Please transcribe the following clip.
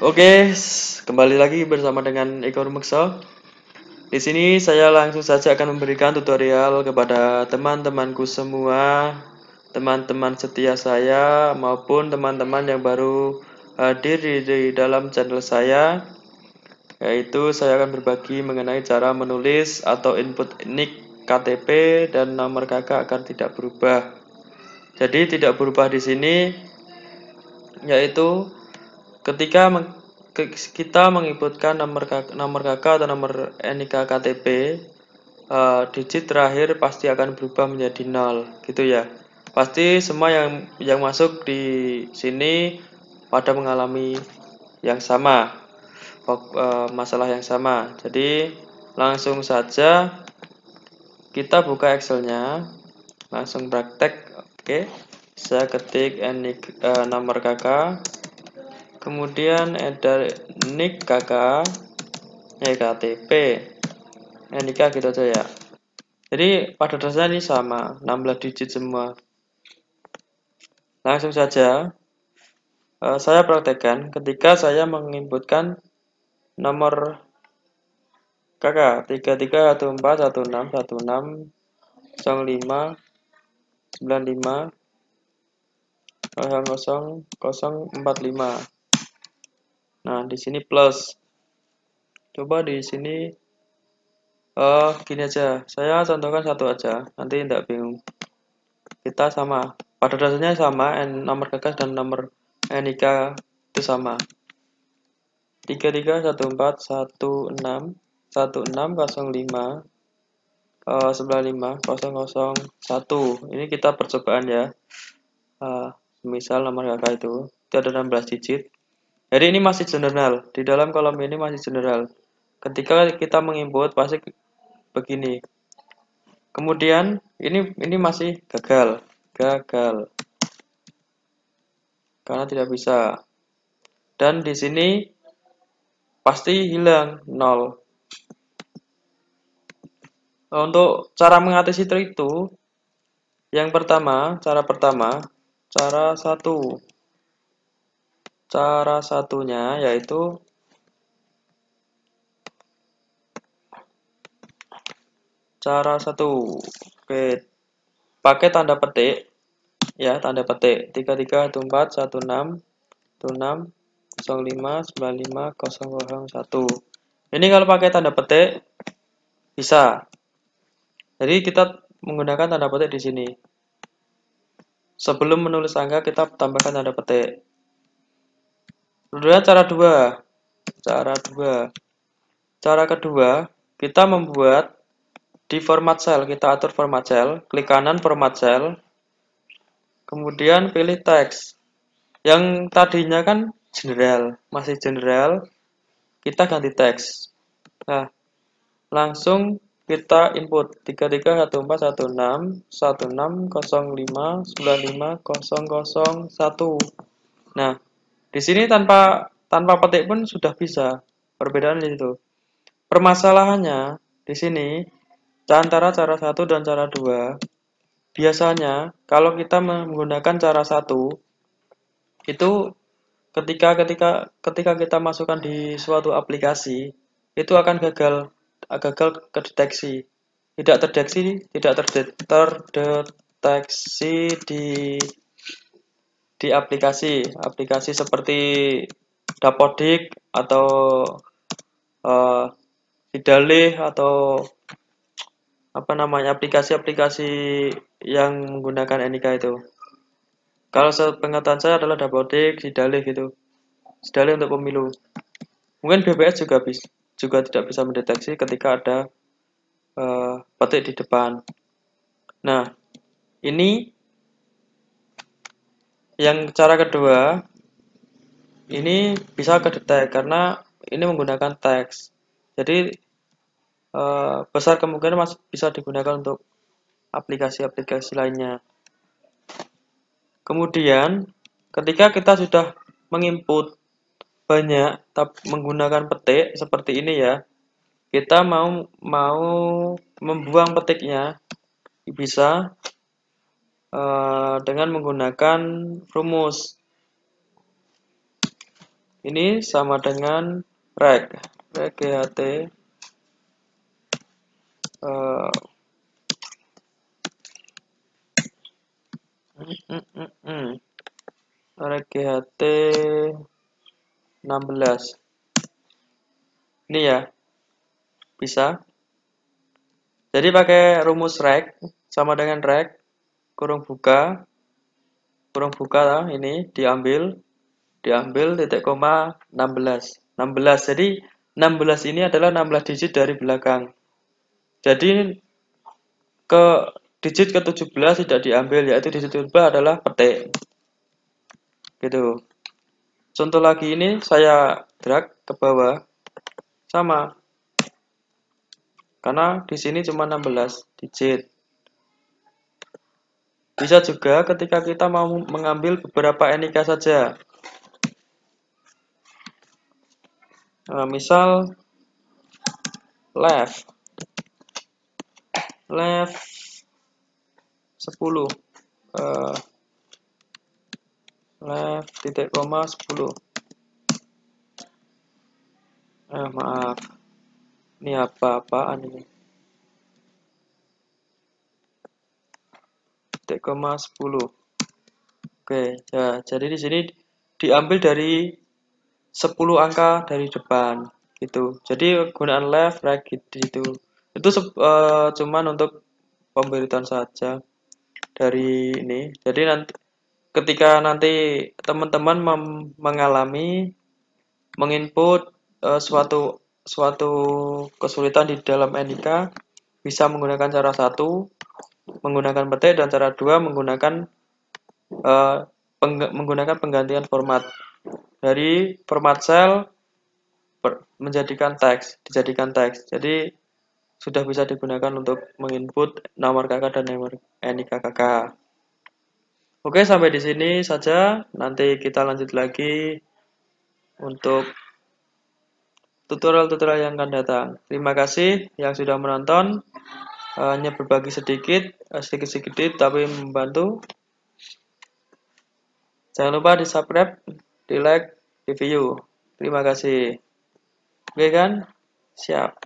Oke, kembali lagi bersama dengan Eko Rumekso. Di sini saya langsung saja akan memberikan tutorial kepada teman-temanku semua, teman-teman setia saya maupun teman-teman yang baru hadir di dalam channel saya. Yaitu saya akan berbagi mengenai cara menulis atau input NIK KTP dan nomor kakak agar tidak berubah. Jadi tidak berubah di sini yaitu ketika kita menginputkan nomor kakak atau nomor NIK KTP, digit terakhir pasti akan berubah menjadi 0, gitu ya. Pasti semua yang masuk di sini pada mengalami yang sama, masalah yang sama. Jadi langsung saja kita buka Excelnya, langsung praktek. Oke, saya ketik nomor kakak. Kemudian ada NIK kakak, KTP, NIK gitu aja ya. Jadi pada dasarnya ini sama, 16 digit semua. Langsung saja saya praktekkan ketika saya menginputkan nomor kakak 3314161595000045. Nah, di sini plus. Coba di sini gini aja. Saya contohkan satu aja, nanti tidak bingung. Kita sama. Pada dasarnya sama, nomor gagas dan nomor NIK itu sama. 3314161605950001. Ini kita percobaan ya. Misal nomor kakak itu ada 16 digit. Jadi ini masih general. Di dalam kolom ini masih general. Ketika kita menginput pasti begini. Kemudian ini masih gagal karena tidak bisa. Dan di sini pasti hilang 0. Untuk cara mengatasi itu, yang pertama, cara satunya yaitu oke, pakai tanda petik ya, tanda petik 3314161605950001. Ini kalau pakai tanda petik bisa. Jadi kita menggunakan tanda petik di sini. Sebelum menulis angka kita tambahkan tanda petik. Kemudian cara kedua, kita membuat di format cell, kita atur format cell, klik kanan format cell, kemudian pilih teks. Yang tadinya kan general, masih general, kita ganti teks. Nah, langsung kita input 3314161605950001. Nah, di sini tanpa petik pun sudah bisa. Perbedaan di situ. Permasalahannya di sini antara cara satu dan cara dua. Biasanya kalau kita menggunakan cara satu itu ketika kita masukkan di suatu aplikasi itu akan gagal kedeteksi. Tidak terdeteksi di aplikasi seperti Dapodik atau Vidalih atau aplikasi-aplikasi yang menggunakan NIK itu. Kalau sepengetahuan saya adalah Dapodik, Vidalih gitu. Vidalih untuk pemilu. Mungkin BPS juga tidak bisa mendeteksi ketika ada petik di depan. Nah, ini yang cara kedua, ini bisa kedetek karena ini menggunakan teks. Jadi besar kemungkinan masih bisa digunakan untuk aplikasi-aplikasi lainnya. Kemudian, ketika kita sudah menginput banyak menggunakan petik seperti ini ya, kita mau membuang petiknya bisa dengan menggunakan rumus. Ini sama dengan reg. Reg GHT uh, reg GHT 16. Ini ya, bisa. Jadi pakai rumus reg sama dengan reg kurung buka lah, ini diambil titik koma 16. 16. Jadi 16 ini adalah 16 digit dari belakang. Jadi ke digit ke-17 tidak diambil, yaitu digit ke-17 adalah petik. Gitu. Contoh lagi ini saya drag ke bawah. Sama. Karena di sini cuma 16 digit. Bisa juga ketika kita mau mengambil beberapa NIK saja. Misal left 10, left titik koma 10. Maaf, ini apa-apaan ini, titik koma 10. Oke, ya, jadi di sini diambil dari 10 angka dari depan gitu. Jadi gunaan left right gitu. Itu cuman untuk pemberitahuan saja dari ini. Jadi nanti ketika nanti teman-teman mengalami menginput suatu kesulitan di dalam NIK, bisa menggunakan cara satu menggunakan petik, dan cara dua menggunakan penggantian format dari format cell dijadikan teks. Jadi sudah bisa digunakan untuk menginput nomor kakak dan nomor NIK kakak. Oke, sampai di sini saja. Nanti kita lanjut lagi untuk tutorial-tutorial yang akan datang. Terima kasih yang sudah menonton. Hanya berbagi sedikit-sedikit tapi membantu. Jangan lupa di subscribe, di like, di view. Terima kasih. Oke kan? Siap.